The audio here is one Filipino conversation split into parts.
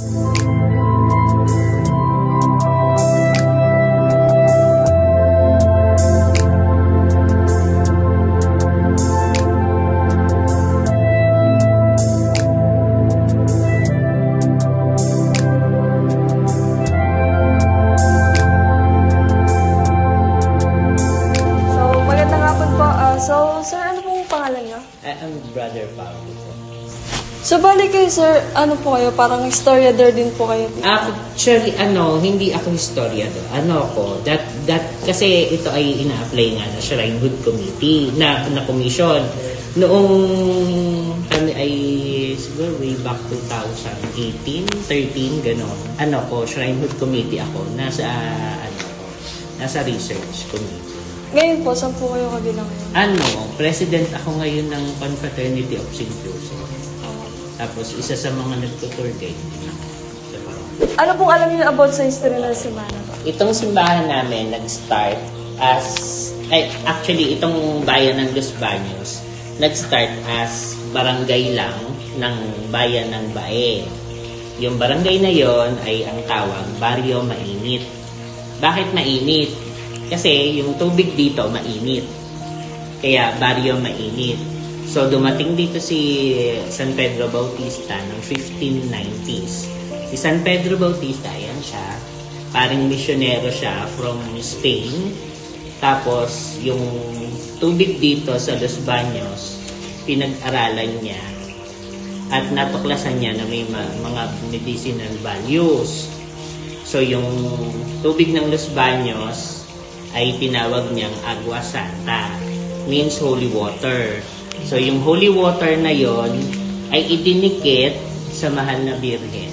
So, sir, ano pong pangalan niyo? I'm Brother Pablo. So, bali kayo, sir, ano po kayo? Parang historiador din po kayo dito? Actually, hindi ako historiador. Kasi ito ay ina-apply nga na Shrine Hood Committee na commission. Noong kami ay siguro way back 2018, 13, gano'n. Shrine Hood Committee ako. Nasa research committee. Ngayon po, saan po kayo kabilang ngayon? President ako ngayon ng Confraternity of St. Joseph. Tapos, isa sa mga nagtutour guide din ako. Ano pong alam niyo about sa history ng simbahan po? Itong simbahan namin nag-start actually, itong bayan ng Los Baños, nag-start as barangay lang ng bayan ng Bae. Yung barangay na yon ay ang tawag, Barrio Mainit. Bakit mainit? Kasi yung tubig dito mainit. Kaya Barrio Mainit. So dumating dito si San Pedro Bautista ng 1590s. Si San Pedro Bautista, ayan siya. Paring misyonero siya from Spain. Tapos yung tubig dito sa Los Baños, pinag-aralan niya. At natuklasan niya na may mga medicinal values. So yung tubig ng Los Baños ay tinawag niyang Agua Santa, means holy water. So yung holy water na yon ay idinikit sa mahal na Birhen.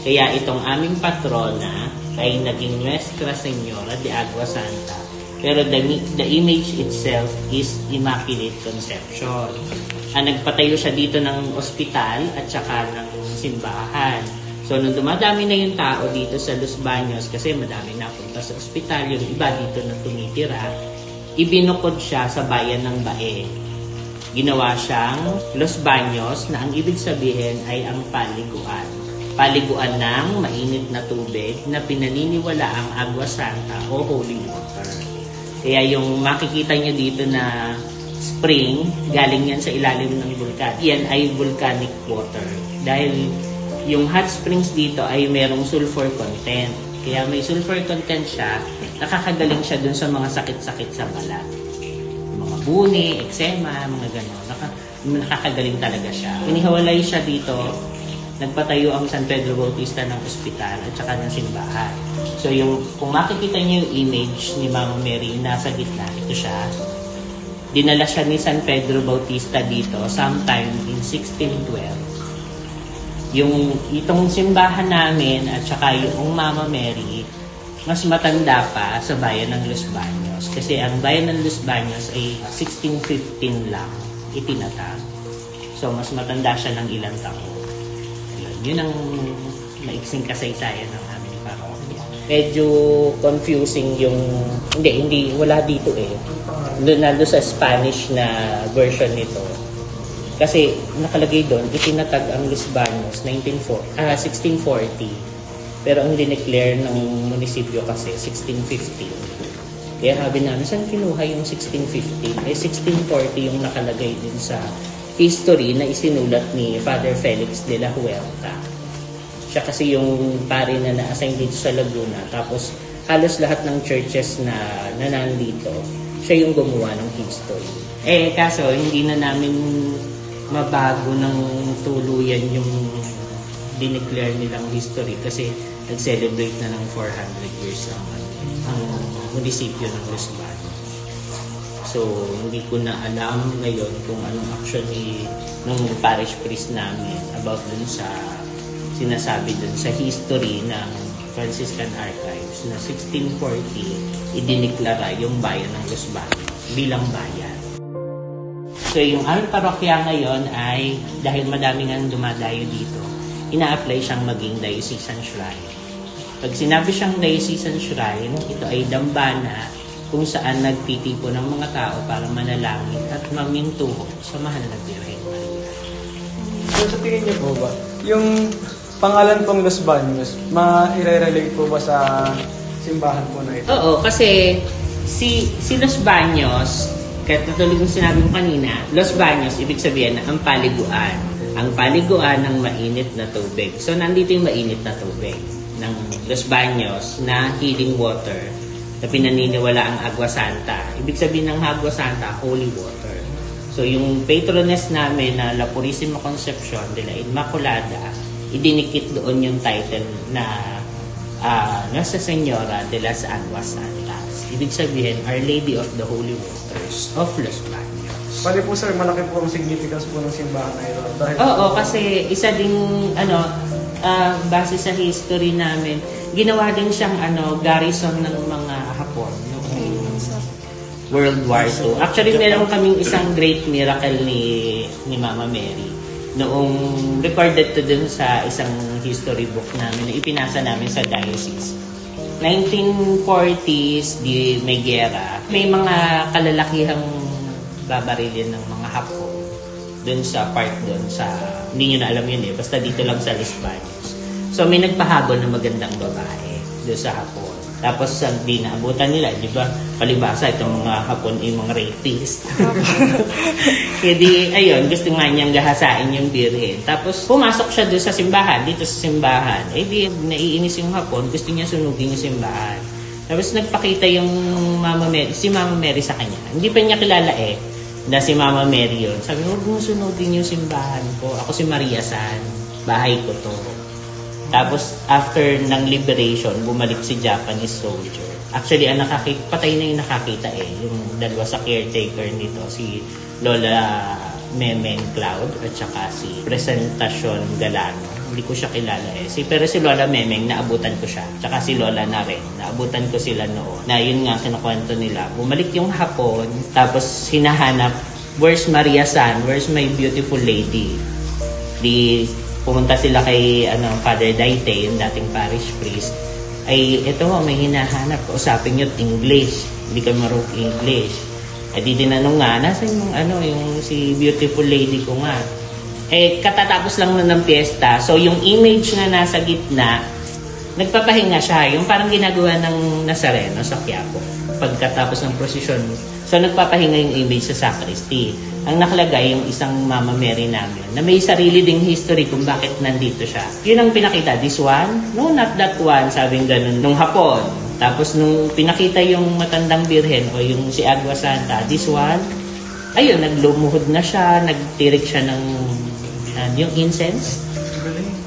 Kaya itong aming patrona ay naging Nuestra Señora de Agua Santa. Pero the image itself is Immaculate Conception. Nagpatayo siya dito ng ospital at saka ng simbahan. So, nung dumadami na yung tao dito sa Los Baños, kasi madami napunta sa ospital, yung iba dito na tumitira, ibinukod siya sa bayan ng Bae. Ginawa siyang Los Baños na ang ibig sabihin ay ang paliguan. Paliguan ng mainit na tubig na pinaniniwala ang Agua Santa o Holy Water. Kaya yung makikita nyo dito na spring, galing yan sa ilalim ng bulkan. Yan ay volcanic water. Dahil yung hot springs dito ay merong sulfur content. Kaya may sulfur content siya, nakakagaling siya dun sa mga sakit-sakit sa balat. Mga buni, eczema, mga gano'n. Nakakagaling talaga siya. Inihiwalay siya dito, nagpatayo ang San Pedro Bautista ng ospital at saka ng simbahan. So kung makikita niyo yung image ni Mama Mary, nasa gitna, ito siya. Dinala siya ni San Pedro Bautista dito sometime in 1612. Itong simbahan namin at saka yung Mama Mary, mas matanda pa sa bayan ng Los Baños. Kasi ang bayan ng Los Baños ay 1615 lang itinatag. So, mas matanda siya ng ilang taon. Yun ang maiksing kasaysayan ng aming parokya. Medyo confusing yung... Hindi, wala dito eh. Nando sa Spanish na version nito. Kasi nakalagay doon, itinatag ang Los Baños 1640. Pero ang dineclare ng munisipyo kasi 1615. Kaya sabi namin, saan kinuha yung 1615? 1640 yung nakalagay din sa history na isinulat ni Father Felix de la Huerta. Siya kasi yung pari na na-assign dito sa Laguna. Tapos halos lahat ng churches na nandito, siya yung gumawa ng history. Kaso hindi na namin mabago ng tuluyan yung dineclare nilang history kasi nag-celebrate na ng 400 years ang munisipyo ng Los Baños. So, hindi ko na alam ngayon kung anong action ng parish priest namin about dun sa sinasabi dun sa history ng Franciscan Archives na 1640 idineklara yung bayan ng Los Baños bilang bayan. So, yung aming parokya ngayon ay, dahil madami nga dumadayo dito, ina-apply siyang maging diocesan shrine. Pag sinabi siyang diocesan shrine, ito ay dambana kung saan nagtitipo ng mga tao para manalangin at mamintuho sa mahal na Birhen Maria. So, sa tingin niyo po ba, yung pangalan pong Los Baños, ma-relate po ba sa simbahan po na ito? Oo, kasi si Los Baños, kahit natuloy yung sinabi mo kanina, Los Baños, ibig sabihin na ang paliguan. Ang paliguan ng mainit na tubig. So, nandito yung mainit na tubig ng Los Baños na healing water na pinaniniwala ang Agua Santa. Ibig sabihin ng Agua Santa, holy water. So, yung patroness namin na La Purísima Concepcion de la Inmaculada, idinikit doon yung title na Nuestra Señora de las Aguas Santas. Ibig sabihin, Our Lady of the Holy Waters of Los Baños. Pwede po sir, malaki po ang significance po ng simbahan na ito. Dahil Oo, kasi isa ding, base sa history namin, ginawa din siyang garrison ng mga Hapon noong World War II. Actually, meron kaming isang great miracle ni Mama Mary. Noong recorded to dun sa isang history book namin na ipinasa namin sa diocese. 1940s, di may gera. May mga kalalakihang babarilin ng mga Hapon dun sa part dun sa, hindi nyo na alam yun basta dito lang sa Los Baños. So may nagpahabol ng magandang babae dun sa Hapon. Tapos di naabutan nila, di ba? Palibasa itong mga Hapon yung mga rapist. Kaya di, ayun, gusto nga niyang gahasain yung birhen. Tapos pumasok siya doon sa simbahan, dito sa simbahan. Di, naiinis yung Hapon, gusto niya sunugin yung simbahan. Tapos nagpakita yung si Mama Mary sa kanya. Hindi pa niya kilala na si Mama Mary yun. Sabi, huwag mo sunugin yung simbahan ko. Ako si Maria San, bahay ko to. Tapos, after ng liberation, bumalik si Japanese soldier. Actually, patay na yung nakakita yung dalawa sa caretaker nito, si Lola Memeng Cloud at saka si Presentacion Galano. Hindi ko siya kilala pero si Lola Memeng, naabutan ko siya. Tsaka si Lola na rin, naabutan ko sila noon. Na yun nga, kinukwento nila. Bumalik yung Hapon, tapos hinahanap, where's Maria San? Where's my beautiful lady? Pumunta sila kay Father Daite, yung dating parish priest. Ay, eto may hinahanap. Usapin nyo English. Hindi ka marunong English. Di tinanong nga, nasan yung si beautiful lady ko nga. Katatapos lang na ng piyesta. So, yung image na nasa gitna, nagpapahinga siya. Yung parang ginagawa ng Nazareno sa Quiapo. Pagkatapos ng prosesyon. So, nagpapahinga yung image sa sacristy. Ang nakalagay yung isang Mama Mary namin na may sarili ding history kung bakit nandito siya. Yun ang pinakita. This one? No, not that one. Sabing ganun. Nung Hapon. Tapos nung pinakita yung matandang birhen o yung si Agua Santa, this one, ayun, naglumuhod na siya, nagtirik siya ng yung incense.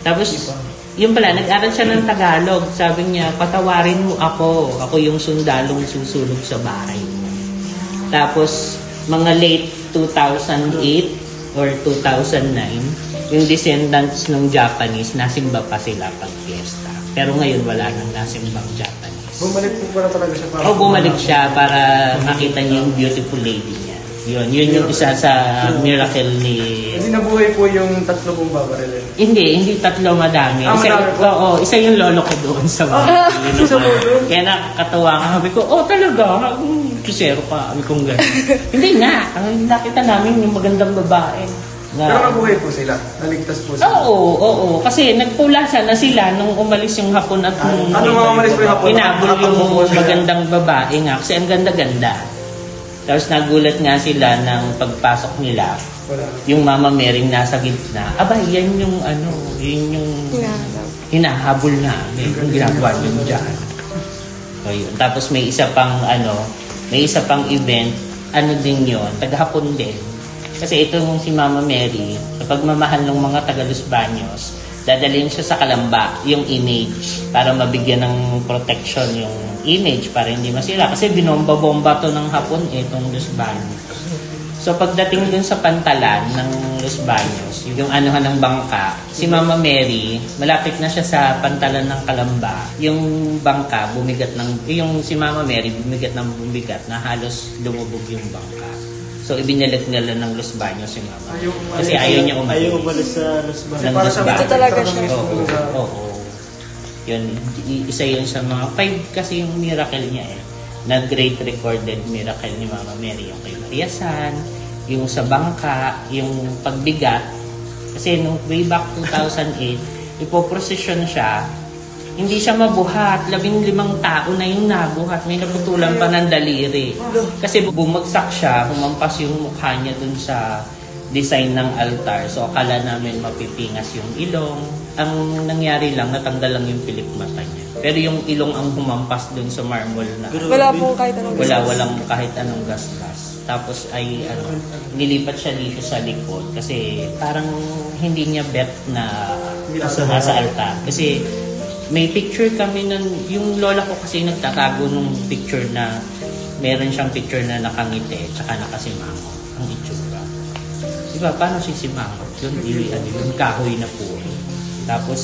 Tapos, yun pala, nag-aral siya ng Tagalog. Sabi niya, patawarin mo ako. Ako yung sundalong susunog sa bahay mo. Tapos, mga late 2008 or 2009, yung descendants ng Japanese, nasimba pa sila pag fiesta. Pero ngayon, wala nang nasimbang Japanese. Bumalik po pala talaga siya para... bumalik siya para makita niya yung beautiful lady niya. Yun yung isa sa miracle ni... Hindi nabuhay po yung tatlo pong babarilin. Hindi tatlo, madami. Madami po? Isa yung lolo ko doon sa bahay. Kaya nakakatawa ka. Sabi ko, talaga? Kisero pa. Sabi kong gano'n. Hindi nga. Nakita namin yung magandang babae. Pero nabuhay po sila? Naligtas po sila? Oo. Kasi nagpulasan na sila nung umalis yung Hapon at mga umalis po yung Hapon? Hinabol yung magandang babae nga. Kasi ang ganda-ganda. Tapos nagulat nga sila ng pagpasok nila. Yung Mama Mary nasa gitna. Yan yung yun yung hinahabol namin. Yung ginagawa nyo dyan. Ayun. Tapos may isa pang event. Din yun. Taga-Hapon din. Kasi itong si Mama Mary, sa pagmamahal ng mga taga Los Baños, dadalhin siya sa Kalamba, yung image, para mabigyan ng protection yung image, para hindi masira. Kasi binomba-bomba to ng Hapon itong Los Baños. So pagdating dun sa pantalan ng Los Baños, yung anuhan ng bangka, si Mama Mary, malapit na siya sa pantalan ng Kalamba. Yung bangka, yung si Mama Mary, bumigat na halos lumubog yung bangka. So, ibinalik nila ng Los Baños si Mama. Kasi ayaw niya umalis. Ayaw umalis sa Los Baños. Dito talaga siya. Oo. Yun, isa yun sa mga 5 kasi yung miracle niya na great recorded miracle ni Mama Mary. Yung kay Maria San, yung sa bangka, yung pagbigat. Kasi nung way back 2008, ipoprosesyon siya, hindi siya mabuhat. 15 tao na yung nabuhat. May naputulan pa ng daliri. Kasi bumagsak siya, humampas yung mukha niya dun sa design ng altar. So, akala namin mapipingas yung ilong. Ang nangyari lang, natanggal lang yung pilik mata niya. Pero yung ilong ang humampas dun sa marble na. Wala pong kahit anong Walang kahit anong gasgas. Tapos ay nilipat siya dito sa likod kasi parang hindi niya bet na nasa altar. Kasi may picture kami nun, yung lola ko kasi nagtatago nung picture na meron siyang picture na nakangiti tsaka nakasimango ang itsura. Diba, paano sisimango? Yung kahoy na po. Tapos,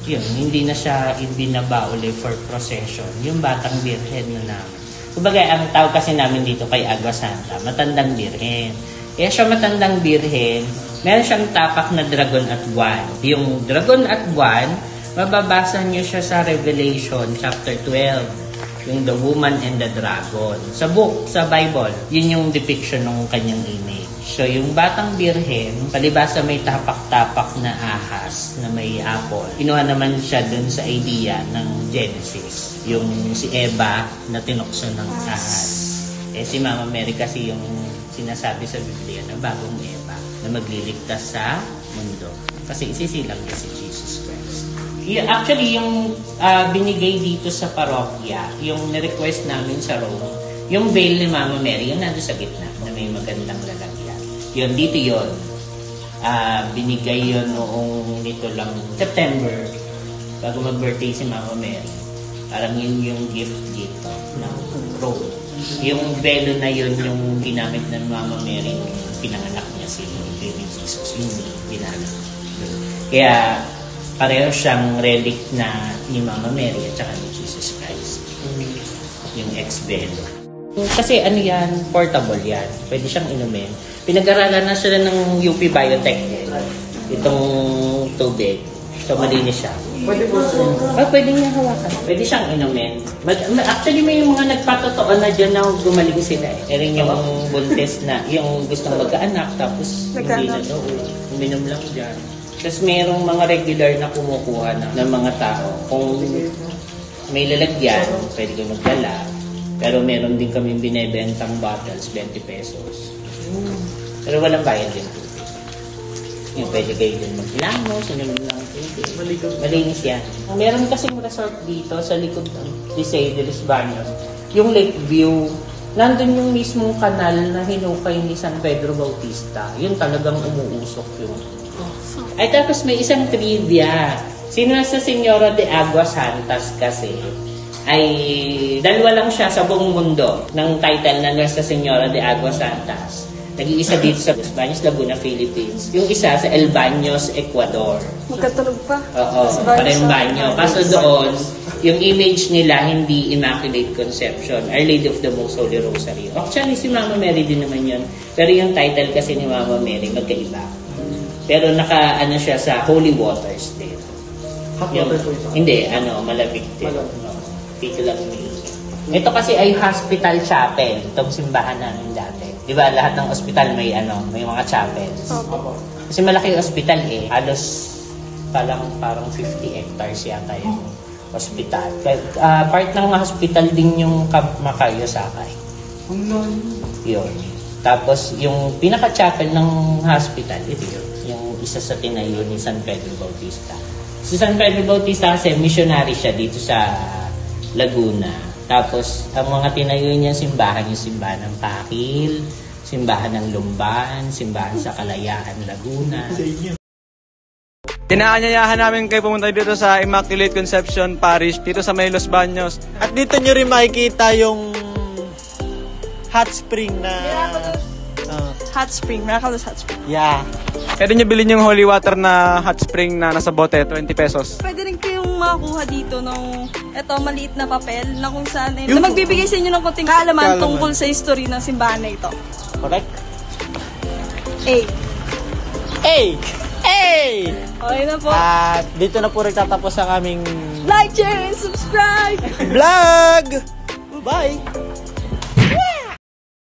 yun, hindi na siya ibinaba uli for procession. Yung batang birhen na namin. Kumbaga, ang tawag kasi namin dito kay Agua Santa, matandang birhen. Kaya siya matandang birhen, meron siyang tapak na dragon at wand. Yung dragon at wand, mababasa niyo siya sa Revelation chapter 12, yung the woman and the dragon. Sa book, sa Bible, yun yung depiction ng kanyang image. So yung batang birhen, palibasa may tapak-tapak na ahas na may apple. Kinuha naman siya dun sa idea ng Genesis. Yung si Eva na tinukso ng ahas. Eh si Mama Mary kasi yung sinasabi sa Biblia na bagong Eva na magliligtas sa mundo. Kasi isisilang niya si Jesus Christ. Actually, yung binigay dito sa parokya, yung ni-request namin sa Rome, yung veil ni Mama Mary, yung nandun sa gitna, na may magandang lalagyan. Yun, dito yun. Binigay yun noong nito lang, September, bago mag-birthday si Mama Mary. Parang yun yung gift dito ng Rome. Yung velo na yun, yung ginamit ng Mama Mary nung pinanganak niya si Baby Jesus, yung ginamit. Kaya, pareho siyang relic na ni Mama Mary at saka ni Jesus Christ. Yung ex-velo. Kasi ano yan, portable yan. Pwede siyang inumin. Pinag-aralan na sila ng UP Biotech. Itong tubig. So, malinis siya. Pwede po sa Pwede niya hawakan. Pwede siyang inumin. Actually, may mga nagpatotoo na dyan na gumaling sila. Ering yung buntis na, yung gustong magkaanak, tapos hindi na daw. Uminom lang dyan. Tapos mayroong mga regular na kumukuha ng mga tao. Kung may lalagyan, pwede kayo magdala. Pero meron din kami binibentang bottles, 20 pesos. Pero walang bayad din. Yung pwede kayo din mag-ilangos, inumin lang. Malinis yan. Meron kasing resort dito sa likod ng Liceo de los Baños. Yung Lakeview, nandun yung mismong kanal na hinukay ni San Pedro Bautista. Yun talagang umuusok yung. Ay tapos may isang trivia. Sino sa Señora de Agua Santas kasi ay dalawa lang siya sa buong mundo ng title na Nuestra Señora de Agua Santas. Nag-iisa dito sa Los Baños, Laguna, Philippines. Yung isa sa El Baños, Ecuador. Magkatunog pa. Oo, parang banyo. Kaso doon, yung image nila hindi Immaculate Conception, Our Lady of the Most Holy Rosary. Actually, si Mama Mary din naman yun. Pero yung title kasi ni Mama Mary, magkaiba. Pero naka-ano siya sa Holy Waters din. hot water po ito. Hindi, malamig din. Dito lang ito kasi ay hospital chapel, itong simbahan namin dati. Di ba, lahat ng ospital may mga chapels. Opo. Kasi malaki yung ospital halos parang 50 hectares yata yung ospital. Part ng hospital din yung Camp Macayo Sakay. Yun. Tapos yung pinaka-chapel ng hospital, ito yun. Yung isa sa tinayo ni San Pedro Bautista. Si San Pedro Bautista kasi missionary siya dito sa Laguna. Tapos, ang mga tinayo niya simbahan, yung simbahan ng Pakil, simbahan ng Lumban, simbahan sa Kalayaan, Laguna. Inaanyayahan namin kayo pumunta dito sa Immaculate Conception Parish, dito sa may Los Baños. At dito nyo rin makikita yung hot spring na... Hot spring, Miraculous Hot Spring. Yeah. Pwede nyo bilhin yung holy water na hot spring na nasa bote, 20 pesos. Pwede rin kayong makakuha dito ng maliit na papel na kung saan na magbibigay sa inyo ng konting kaalaman tungkol sa history ng simbahan na ito. Correct? A. Okay na po. At dito na po rin tatapos ang aming Like, share, and subscribe! vlog! Bye!